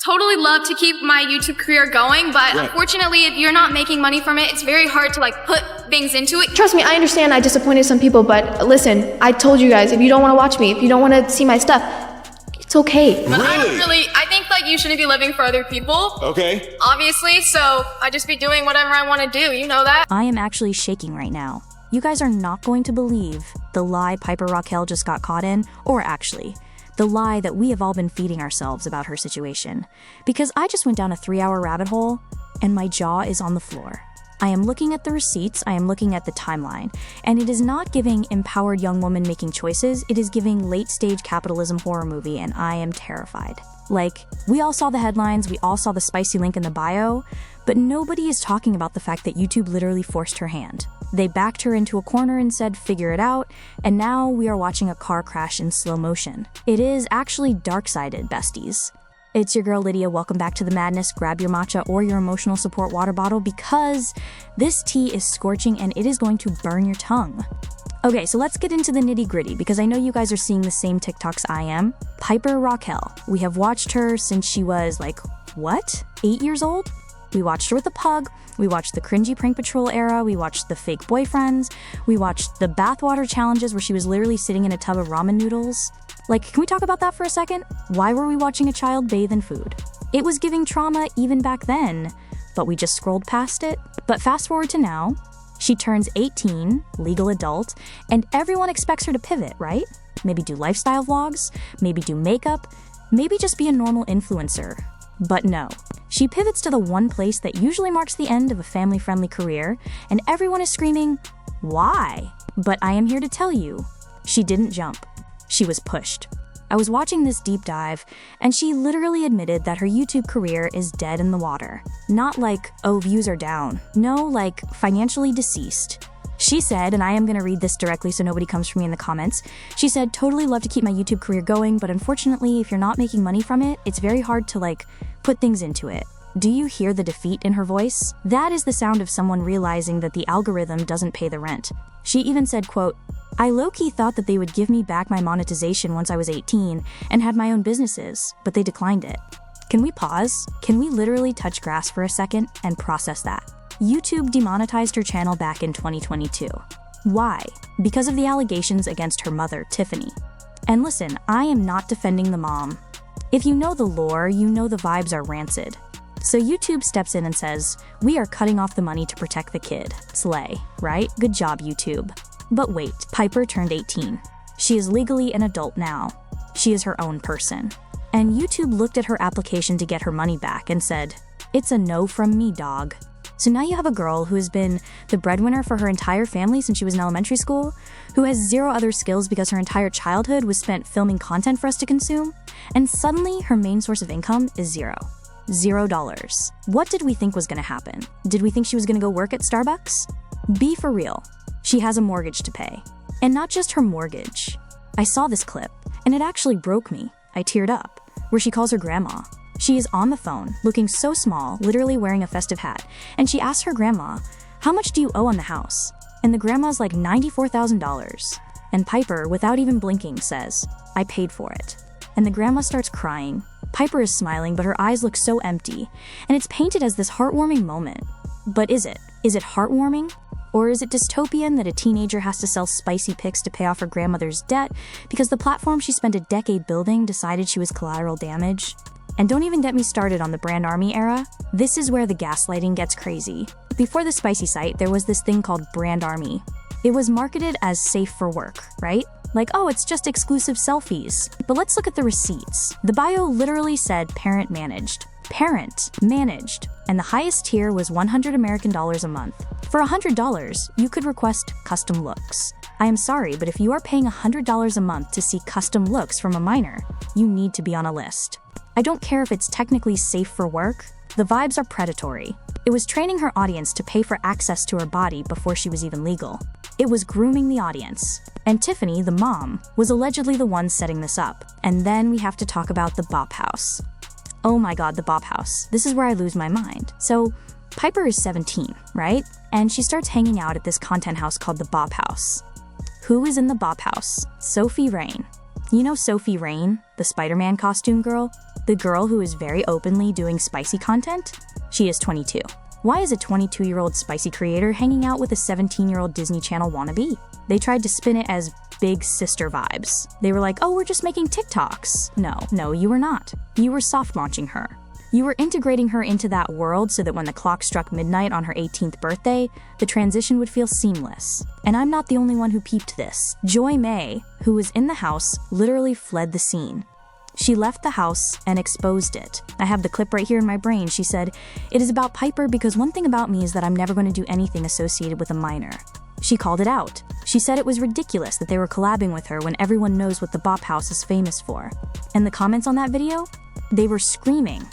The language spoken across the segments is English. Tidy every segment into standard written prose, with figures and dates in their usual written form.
totally love to keep my YouTube career going, but unfortunately, if you're not making money from it, it's very hard to like put things into it. Trust me, I understand I disappointed some people, but listen, I told you guys, if you don't want to watch me, if you don't want to see my stuff, it's okay. But I think like you shouldn't be living for other people. Okay. Obviously, so I just be doing whatever I want to do, you know that? I am actually shaking right now. You guys are not going to believe the lie Piper Rockelle just got caught in, or actually, the lie that we have all been feeding ourselves about her situation. Because I just went down a 3-hour rabbit hole, and my jaw is on the floor. I am looking at the receipts, I am looking at the timeline, and it is not giving empowered young woman making choices, it is giving late-stage capitalism horror movie, and I am terrified. Like, we all saw the headlines, we all saw the spicy link in the bio, but nobody is talking about the fact that YouTube literally forced her hand. They backed her into a corner and said, figure it out, and now we are watching a car crash in slow motion. It is actually dark-sided, besties. It's your girl Lydia, welcome back to the madness. Grab your matcha or your emotional support water bottle because this tea is scorching and it is going to burn your tongue. Okay, so let's get into the nitty-gritty because I know you guys are seeing the same TikToks I am. Piper Rockelle. We have watched her since she was like, what? 8 years old? We watched her with a pug, we watched the cringy prank patrol era, we watched the fake boyfriends, we watched the bathwater challenges where she was literally sitting in a tub of ramen noodles. Like, can we talk about that for a second? Why were we watching a child bathe in food? It was giving trauma even back then, but we just scrolled past it. But fast forward to now, she turns 18, legal adult, and everyone expects her to pivot, right? Maybe do lifestyle vlogs, maybe do makeup, maybe just be a normal influencer. But no, she pivots to the one place that usually marks the end of a family-friendly career, and everyone is screaming, why? But I am here to tell you, she didn't jump. She was pushed. I was watching this deep dive, and she literally admitted that her YouTube career is dead in the water. Not like, oh, views are down. No, like, financially deceased. She said, and I am going to read this directly so nobody comes for me in the comments, she said, totally love to keep my YouTube career going, but unfortunately, if you're not making money from it, it's very hard to, like, put things into it. Do you hear the defeat in her voice? That is the sound of someone realizing that the algorithm doesn't pay the rent. She even said, quote, I low-key thought that they would give me back my monetization once I was 18 and had my own businesses, but they declined it. Can we pause? Can we literally touch grass for a second and process that? YouTube demonetized her channel back in 2022. Why? Because of the allegations against her mother, Tiffany. And listen, I am not defending the mom. If you know the lore, you know the vibes are rancid. So YouTube steps in and says, we are cutting off the money to protect the kid. Slay, right? Good job, YouTube. But wait, Piper turned 18. She is legally an adult now. She is her own person. And YouTube looked at her application to get her money back and said, it's a no from me, dog. So now you have a girl who has been the breadwinner for her entire family since she was in elementary school, who has zero other skills because her entire childhood was spent filming content for us to consume, and suddenly her main source of income is zero. $0. What did we think was going to happen? Did we think she was going to go work at Starbucks? Be for real. She has a mortgage to pay. And not just her mortgage. I saw this clip, and it actually broke me. I teared up, where she calls her grandma. She is on the phone, looking so small, literally wearing a festive hat, and she asks her grandma, how much do you owe on the house? And the grandma's like $94,000. And Piper, without even blinking, says, I paid for it. And the grandma starts crying. Piper is smiling, but her eyes look so empty, and it's painted as this heartwarming moment. But is it? Is it heartwarming? Or is it dystopian that a teenager has to sell spicy pics to pay off her grandmother's debt because the platform she spent a decade building decided she was collateral damage? And don't even get me started on the brand army era. This is where the gaslighting gets crazy. Before the spicy site, there was this thing called brand army. It was marketed as safe for work, right? Like, oh, it's just exclusive selfies. But let's look at the receipts. The bio literally said parent managed. Parent managed. And the highest tier was $100 American a month. For $100, you could request custom looks. I am sorry, but if you are paying $100 a month to see custom looks from a minor, you need to be on a list. I don't care if it's technically safe for work, the vibes are predatory. It was training her audience to pay for access to her body before she was even legal. It was grooming the audience. And Tiffany, the mom, was allegedly the one setting this up. And then we have to talk about the Bop House. Oh my god, the Bop House. This is where I lose my mind. So, Piper is 17, right? And she starts hanging out at this content house called the Bop House. Who is in the Bop House? Sophie Rain. You know Sophie Rain, the Spider-Man costume girl? The girl who is very openly doing spicy content? She is 22. Why is a 22-year-old spicy creator hanging out with a 17-year-old Disney Channel wannabe? They tried to spin it as big sister vibes. They were like, oh, we're just making TikToks. No, you were not. You were soft launching her. You were integrating her into that world so that when the clock struck midnight on her 18th birthday, the transition would feel seamless. And I'm not the only one who peeped this. Joy May, who was in the house, literally fled the scene. She left the house and exposed it. I have the clip right here in my brain. She said, "It is about Piper because one thing about me is that I'm never going to do anything associated with a minor." She called it out. She said it was ridiculous that they were collabing with her when everyone knows what the Bop House is famous for. And the comments on that video? They were screaming.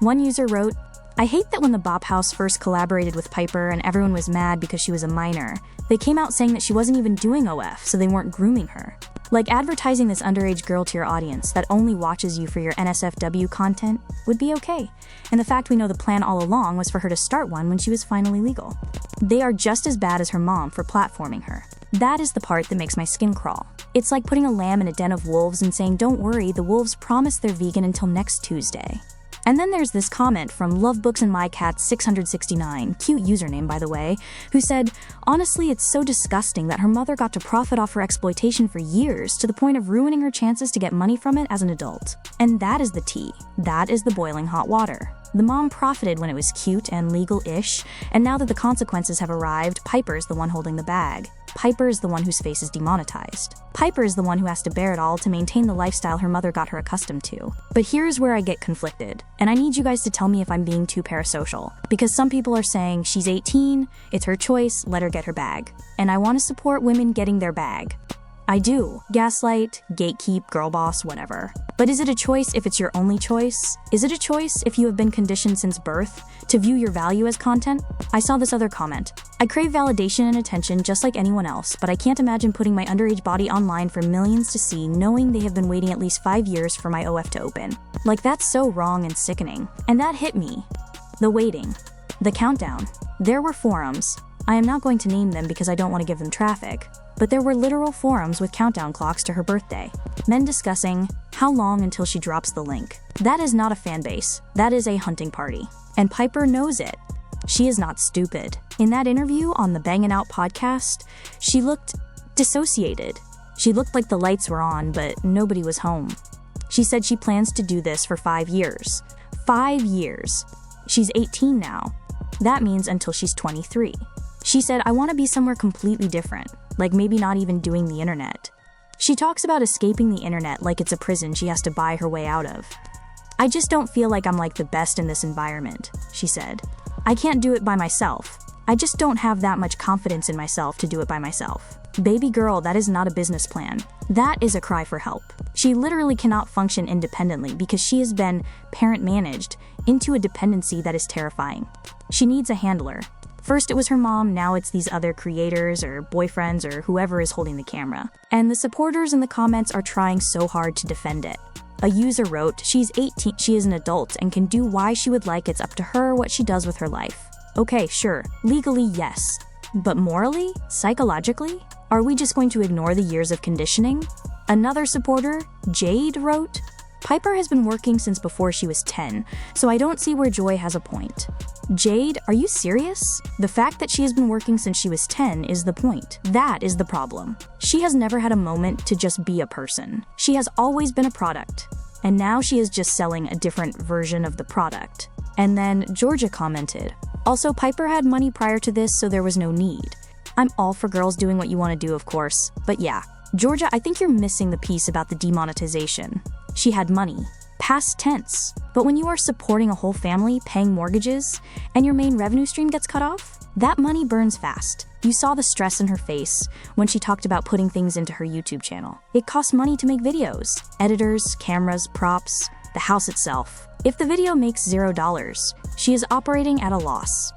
One user wrote, "I hate that when the Bop House first collaborated with Piper and everyone was mad because she was a minor, they came out saying that she wasn't even doing OF, so they weren't grooming her. Like advertising this underage girl to your audience that only watches you for your NSFW content would be okay. And the fact we know the plan all along was for her to start one when she was finally legal. They are just as bad as her mom for platforming her. That is the part that makes my skin crawl. It's like putting a lamb in a den of wolves and saying, don't worry, the wolves promise they're vegan until next Tuesday." And then there's this comment from Lovebooks and My Cat 669, cute username by the way, who said, "Honestly, it's so disgusting that her mother got to profit off her exploitation for years to the point of ruining her chances to get money from it as an adult. And that is the tea. That is the boiling hot water. The mom profited when it was cute and legal-ish, and now that the consequences have arrived, Piper's the one holding the bag. Piper is the one whose face is demonetized. Piper is the one who has to bear it all to maintain the lifestyle her mother got her accustomed to. But here's where I get conflicted, and I need you guys to tell me if I'm being too parasocial. Because some people are saying, she's 18, it's her choice, let her get her bag. And I want to support women getting their bag. I do. Gaslight, gatekeep, girl boss, whatever. But is it a choice if it's your only choice? Is it a choice if you have been conditioned since birth to view your value as content? I saw this other comment. "I crave validation and attention just like anyone else, but I can't imagine putting my underage body online for millions to see knowing they have been waiting at least 5 years for my OF to open. Like that's so wrong and sickening." And that hit me. The waiting. The countdown. There were forums. I am not going to name them because I don't want to give them traffic. But there were literal forums with countdown clocks to her birthday. Men discussing how long until she drops the link. That is not a fan base. That is a hunting party. And Piper knows it. She is not stupid. In that interview on the Bangin' Out podcast, she looked dissociated. She looked like the lights were on, but nobody was home. She said she plans to do this for 5 years. 5 years. She's 18 now. That means until she's 23. She said, "I want to be somewhere completely different, like maybe not even doing the internet." She talks about escaping the internet like it's a prison she has to buy her way out of. "I just don't feel like I'm like the best in this environment," she said. "I can't do it by myself. I just don't have that much confidence in myself to do it by myself." Baby girl, that is not a business plan. That is a cry for help. She literally cannot function independently because she has been parent managed into a dependency that is terrifying. She needs a handler. First it was her mom, now it's these other creators or boyfriends or whoever is holding the camera. And the supporters in the comments are trying so hard to defend it. A user wrote, "She's 18, she is an adult and can do why she would like, it's up to her what she does with her life." Okay, sure, legally yes. But morally? Psychologically? Are we just going to ignore the years of conditioning? Another supporter, Jade, wrote, "Piper has been working since before she was 10, so I don't see where Joy has a point." Jade, are you serious? The fact that she has been working since she was 10 is the point. That is the problem. She has never had a moment to just be a person. She has always been a product. And now she is just selling a different version of the product. And then Georgia commented, "Also, Piper had money prior to this, so there was no need." I'm all for girls doing what you want to do, of course. But yeah, Georgia, I think you're missing the piece about the demonetization. She had money. Past tense. But when you are supporting a whole family, paying mortgages, and your main revenue stream gets cut off, that money burns fast. You saw the stress in her face when she talked about putting things into her YouTube channel. It costs money to make videos. Editors, cameras, props, the house itself. If the video makes $0, she is operating at a loss.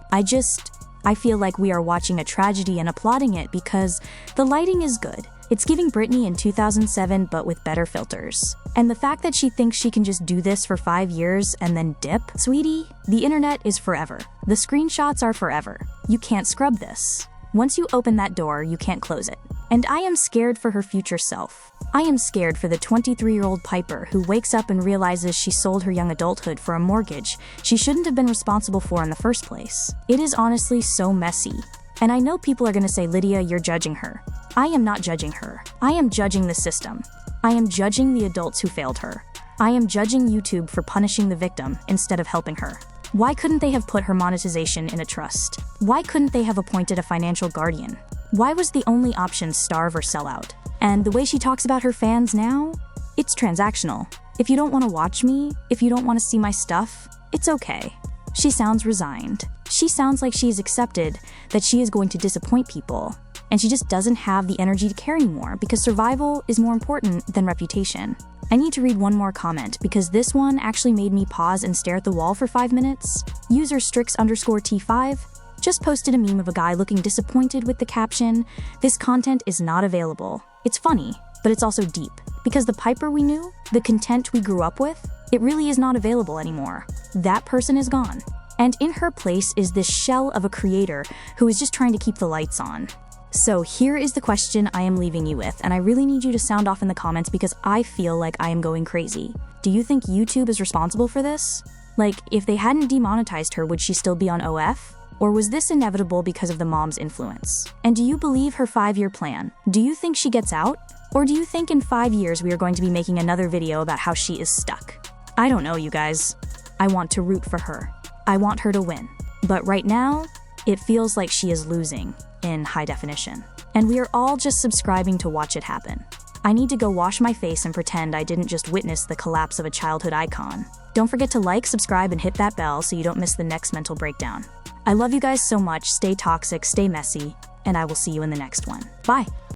I feel like we are watching a tragedy and applauding it because the lighting is good. It's giving Britney in 2007, but with better filters. And the fact that she thinks she can just do this for 5 years and then dip? Sweetie, the internet is forever. The screenshots are forever. You can't scrub this. Once you open that door, you can't close it. And I am scared for her future self. I am scared for the 23-year-old Piper who wakes up and realizes she sold her young adulthood for a mortgage she shouldn't have been responsible for in the first place. It is honestly so messy. And I know people are gonna say, Lydia, you're judging her. I am not judging her. I am judging the system. I am judging the adults who failed her. I am judging YouTube for punishing the victim instead of helping her. Why couldn't they have put her monetization in a trust? Why couldn't they have appointed a financial guardian? Why was the only option starve or sell out? And the way she talks about her fans now? It's transactional. If you don't want to watch me, if you don't want to see my stuff, it's okay. She sounds resigned. She sounds like she's accepted that she is going to disappoint people, and she just doesn't have the energy to care anymore because survival is more important than reputation. I need to read one more comment because this one actually made me pause and stare at the wall for 5 minutes. User Strix_T5 just posted a meme of a guy looking disappointed with the caption, "This content is not available." It's funny, but it's also deep. Because the Piper we knew, the content we grew up with, it really is not available anymore. That person is gone. And in her place is this shell of a creator who is just trying to keep the lights on. So here is the question I am leaving you with, and I really need you to sound off in the comments because I feel like I am going crazy. Do you think YouTube is responsible for this? Like, if they hadn't demonetized her, would she still be on OF? Or was this inevitable because of the mom's influence? And do you believe her 5-year plan? Do you think she gets out? Or do you think in 5 years we are going to be making another video about how she is stuck? I don't know, you guys. I want to root for her. I want her to win. But right now, it feels like she is losing in high definition. And we are all just subscribing to watch it happen. I need to go wash my face and pretend I didn't just witness the collapse of a childhood icon. Don't forget to like, subscribe, and hit that bell so you don't miss the next mental breakdown. I love you guys so much. Stay toxic, stay messy, and I will see you in the next one. Bye.